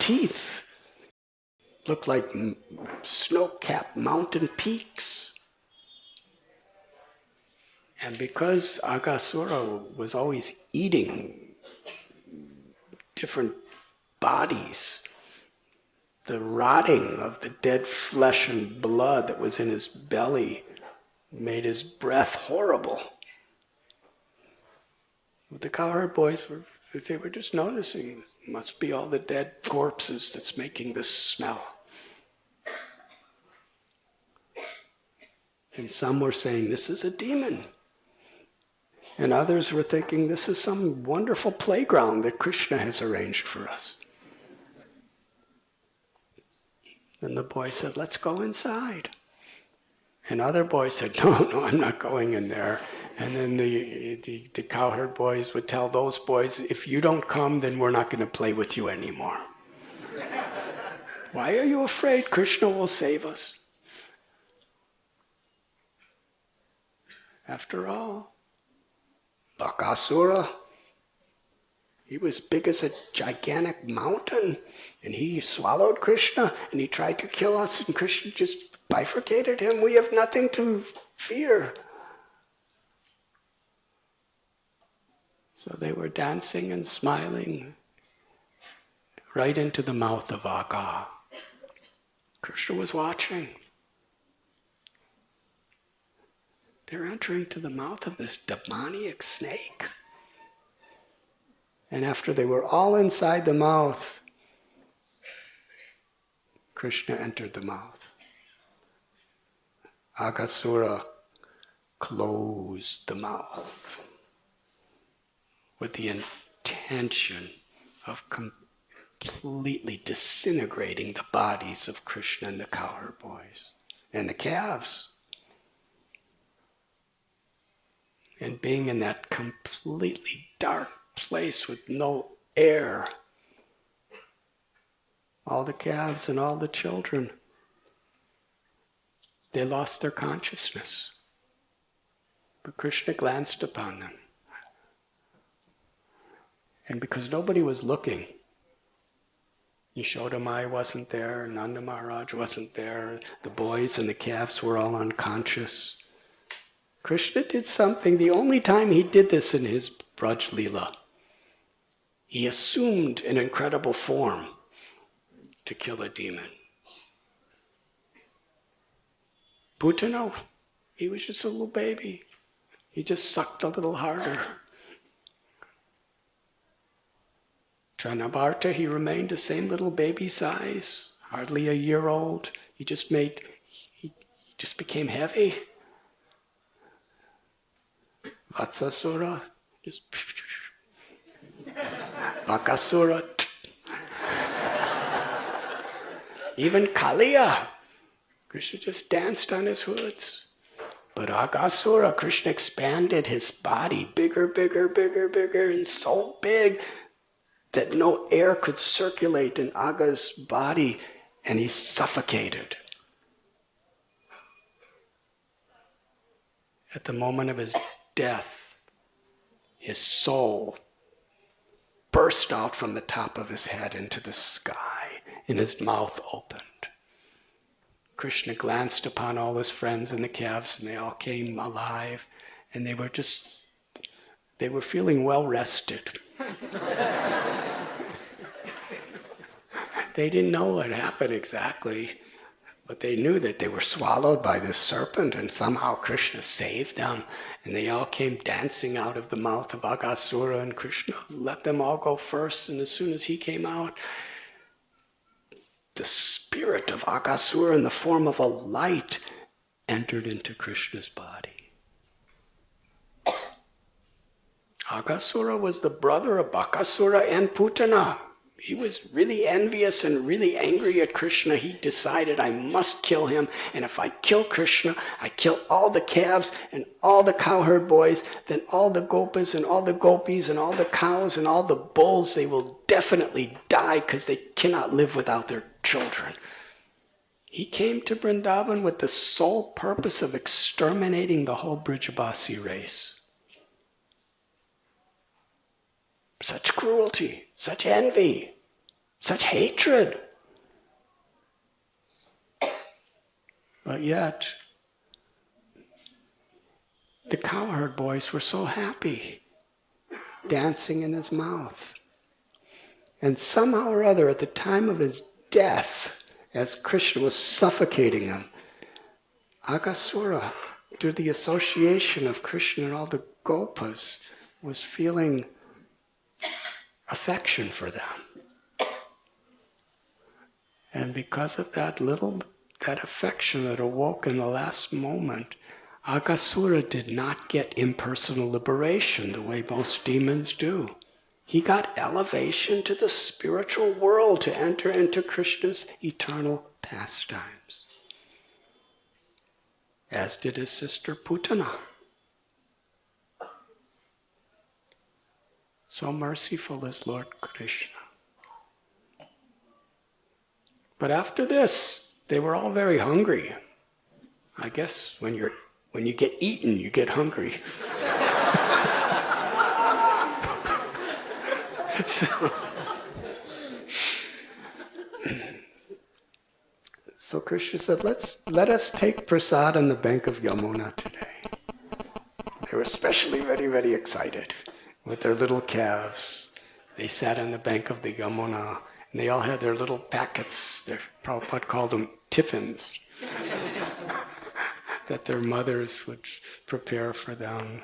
teeth looked like snow-capped mountain peaks. And because Aghasura was always eating different bodies, the rotting of the dead flesh and blood that was in his belly made his breath horrible. The cowherd boys they were just noticing, it must be all the dead corpses that's making this smell. And some were saying, this is a demon. And others were thinking, this is some wonderful playground that Krishna has arranged for us. And the boy said, let's go inside. And other boys said, no, I'm not going in there. And then the cowherd boys would tell those boys, if you don't come, then we're not going to play with you anymore. Why are you afraid? Krishna will save us. After all, Bakasura, he was big as a gigantic mountain, and he swallowed Krishna, and he tried to kill us, and Krishna just bifurcated him. We have nothing to fear. So they were dancing and smiling right into the mouth of Agha. Krishna was watching. They're entering to the mouth of this demoniac snake. And after they were all inside the mouth, Krishna entered the mouth. Aghasura closed the mouth with the intention of completely disintegrating the bodies of Krishna and the cowherd boys and the calves. And being in that completely dark place with no air, all the calves and all the children, they lost their consciousness. But Krishna glanced upon them. And because nobody was looking, Yashoda Mai wasn't there, Nanda Maharaj wasn't there, the boys and the calves were all unconscious. Krishna did something, the only time he did this in his Braj Leela. He assumed an incredible form to kill a demon. Putana, he was just a little baby. He just sucked a little harder. Tranabharta, he remained the same little baby size, hardly a year old. He just became heavy. Vatsasura, just Bakasura. Even Kaliya, Krishna just danced on his hoods. But Aghasura, Krishna expanded his body bigger, and so big that no air could circulate in Agha's body, and he suffocated. At the moment of his death, his soul burst out from the top of his head into the sky, and his mouth opened. Krishna glanced upon all his friends and the calves, and they all came alive, and they were feeling well rested. They didn't know what happened exactly, but they knew that they were swallowed by this serpent, and somehow Krishna saved them, and they all came dancing out of the mouth of Aghasura, and Krishna let them all go first, and as soon as he came out, the spirit of Aghasura in the form of a light entered into Krishna's body. Aghasura was the brother of Bakasura and Putana. He was really envious and really angry at Krishna. He decided, I must kill him, and if I kill Krishna, I kill all the calves and all the cowherd boys, then all the gopas and all the gopis and all the cows and all the bulls, they will definitely die because they cannot live without their children. He came to Vrindavan with the sole purpose of exterminating the whole Brijabasi race. Such cruelty, such envy. such hatred. But yet, the cowherd boys were so happy, dancing in his mouth. And somehow or other, at the time of his death, as Krishna was suffocating him, Aghasura, through the association of Krishna and all the gopas, was feeling affection for them. And because of that affection that awoke in the last moment, Aghasura did not get impersonal liberation the way most demons do. He got elevation to the spiritual world to enter into Krishna's eternal pastimes. As did his sister Putana. So merciful is Lord Krishna. But after this, they were all very hungry. I guess when you get eaten, you get hungry. So Krishna said, let us take prasad on the bank of Yamuna today. They were especially very, very excited with their little calves. They sat on the bank of the Yamuna, and they all had their little packets, Prabhupada called them tiffins, that their mothers would prepare for them.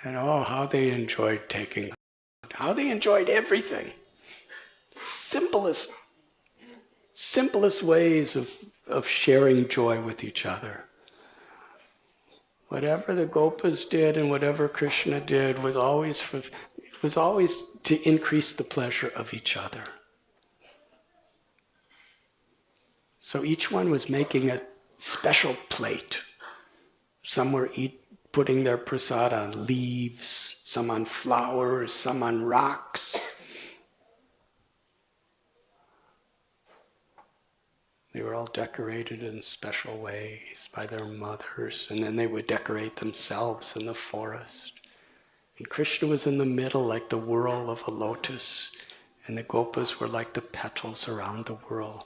And oh, how they enjoyed taking, how they enjoyed everything. Simplest ways of sharing joy with each other. Whatever the gopas did and whatever Krishna did was always to increase the pleasure of each other. So each one was making a special plate. Some were putting their prasad on leaves, some on flowers, some on rocks. They were all decorated in special ways by their mothers, and then they would decorate themselves in the forest. And Krishna was in the middle like the whorl of a lotus, and the gopas were like the petals around the whorl.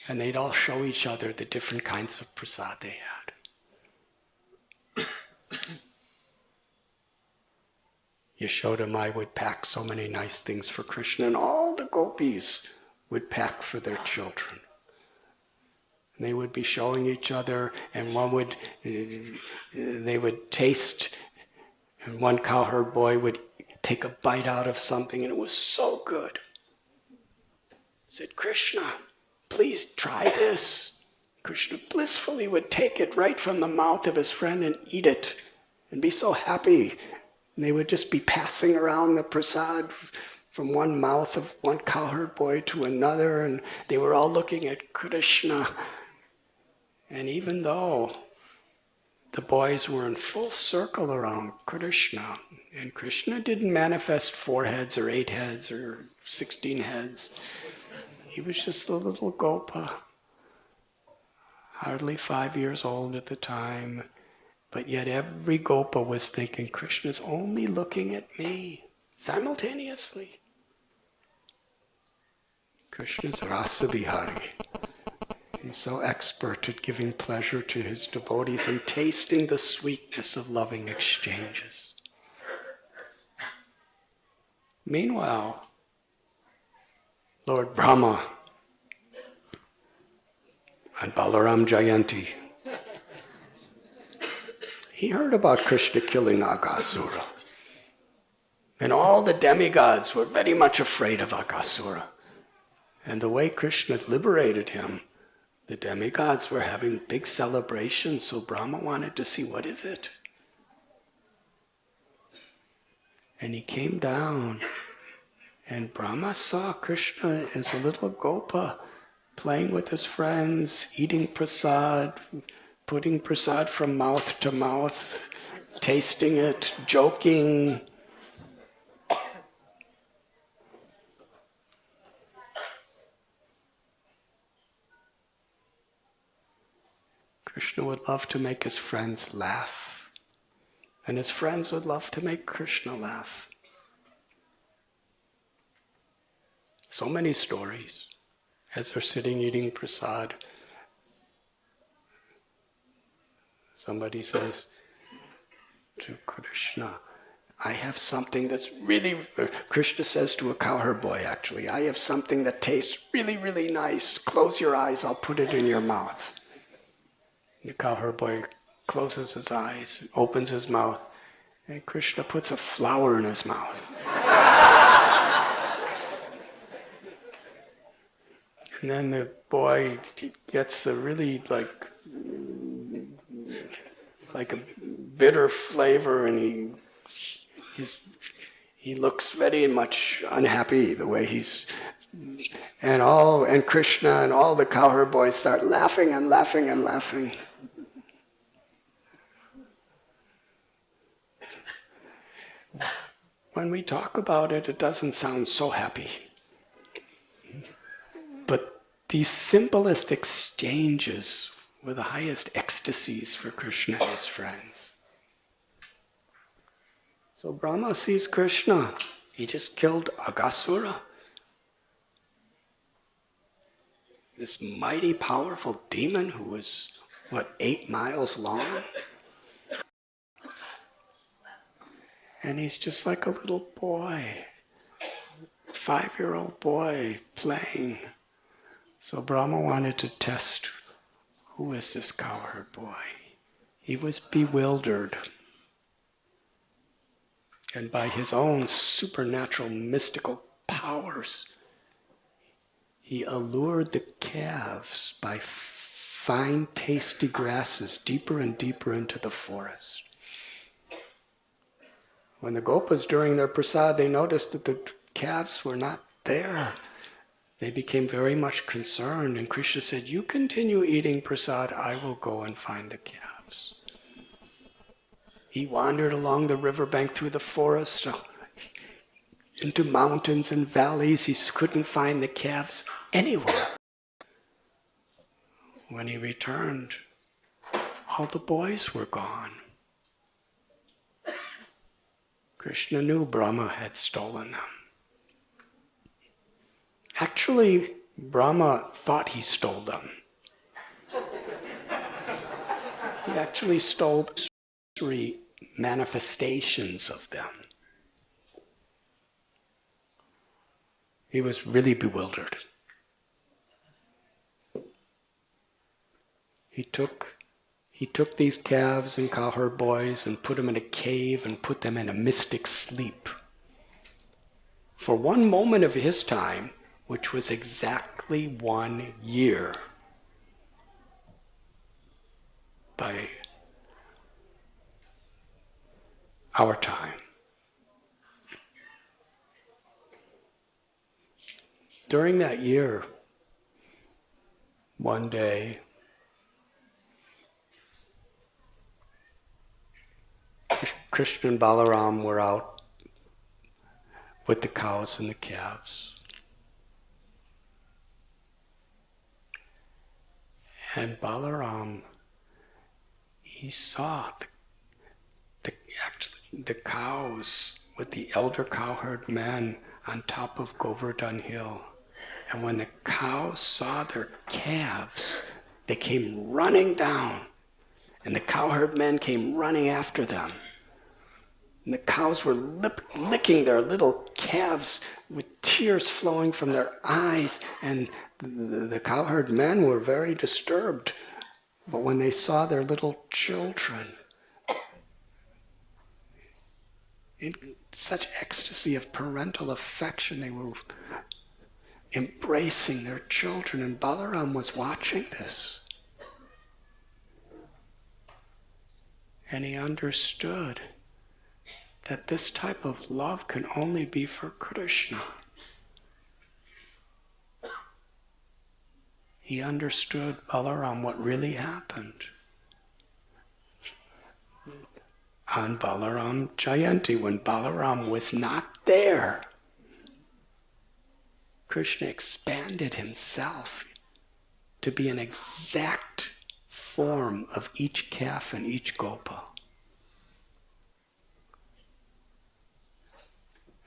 And they'd all show each other the different kinds of prasad they had. Yashoda Mai would pack so many nice things for Krishna, and all the gopis would pack for their children. And they would be showing each other, and they would taste, and one cowherd boy would take a bite out of something, and it was so good. He said, Krishna, please try this. Krishna blissfully would take it right from the mouth of his friend and eat it, and be so happy. And they would just be passing around the prasad from one mouth of one cowherd boy to another, and they were all looking at Krishna. And even though the boys were in full circle around Krishna, and Krishna didn't manifest 4 heads or 8 heads or 16 heads, he was just a little gopa, hardly 5 years old at the time, but yet every gopa was thinking, Krishna's only looking at me, simultaneously. Krishna's Rasa Vihari. He's so expert at giving pleasure to his devotees and tasting the sweetness of loving exchanges. Meanwhile, Lord Brahma and Balaram Jayanti, he heard about Krishna killing Aghasura. And all the demigods were very much afraid of Aghasura. And the way Krishna liberated him, the demigods were having big celebrations, so Brahma wanted to see, what is it? And he came down, and Brahma saw Krishna as a little gopa, playing with his friends, eating prasad, putting prasad from mouth to mouth, tasting it, joking. Krishna would love to make his friends laugh, and his friends would love to make Krishna laugh. So many stories. As they're sitting eating prasad, somebody says to Krishna, I have something that's really, Krishna says to a cowherd boy actually, I have something that tastes really, really nice. Close your eyes, I'll put it in your mouth. The cowherd boy closes his eyes, opens his mouth, and Krishna puts a flower in his mouth. And then the boy gets a really like a bitter flavor, and he looks very much unhappy the way he's, and Krishna and all the cowherd boys start laughing and laughing and laughing. When we talk about it, it doesn't sound so happy. But these simplest exchanges were the highest ecstasies for Krishna and his friends. So Brahma sees Krishna. He just killed Aghasura. This mighty, powerful demon who was, 8 miles long? And he's just like a little boy, 5-year-old boy playing. So Brahma wanted to test, who is this cowherd boy? He was bewildered. And by his own supernatural mystical powers, he allured the calves by fine tasty grasses deeper and deeper into the forest. When the Gopas during their prasad, they noticed that the calves were not there. They became very much concerned, and Krishna said, you continue eating prasad, I will go and find the calves. He wandered along the riverbank through the forest, into mountains and valleys. He couldn't find the calves anywhere. When he returned, all the boys were gone. Krishna knew Brahma had stolen them. Actually, Brahma thought he stole them. He actually stole 3 manifestations of them. He was really bewildered. He took these calves and cowherd boys and put them in a cave and put them in a mystic sleep. For one moment of his time, which was exactly 1 year, by our time. During that year, one day, Krishna and Balaram were out with the cows and the calves. And Balaram, he saw the cows with the elder cowherd men on top of Govardhan Hill. And when the cows saw their calves, they came running down. And the cowherd men came running after them. And the cows were licking their little calves with tears flowing from their eyes. And the cowherd men were very disturbed. But when they saw their little children, in such ecstasy of parental affection, they were embracing their children. And Balaram was watching this. And he understood that this type of love can only be for Krishna. He understood, Balaram, what really happened. On Balaram Jayanti, when Balaram was not there, Krishna expanded himself to be an exact form of each calf and each gopa.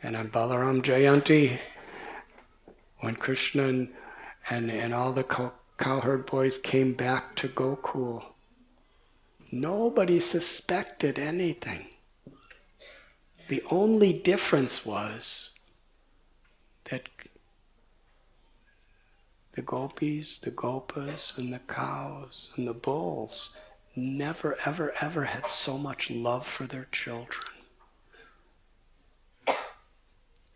And on Balaram Jayanti, When Krishna and all the cowherd boys came back to Gokul, nobody suspected anything. The only difference was that the gopis, the gopas, and the cows, and the bulls never, ever, ever had so much love for their children.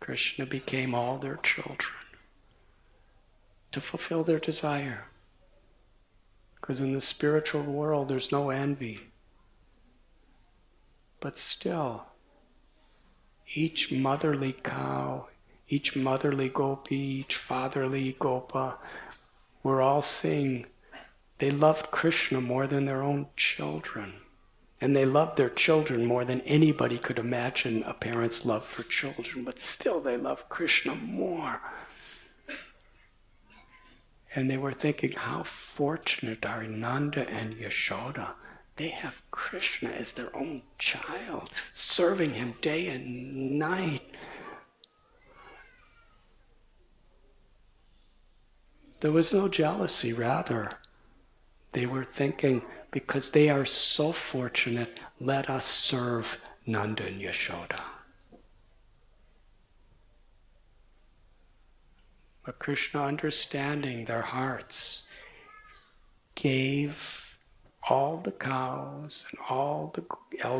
Krishna became all their children to fulfill their desire. Because in the spiritual world there's no envy. But still, each motherly cow, each motherly gopi, each fatherly gopa, were all saying they loved Krishna more than their own children. And they loved their children more than anybody could imagine a parent's love for children, but still they loved Krishna more. And they were thinking, how fortunate are Nanda and Yashoda. They have Krishna as their own child, serving him day and night. There was no jealousy, rather. They were thinking, because they are so fortunate, let us serve Nanda and Yashoda. But Krishna, understanding their hearts, gave all the cows and all the elder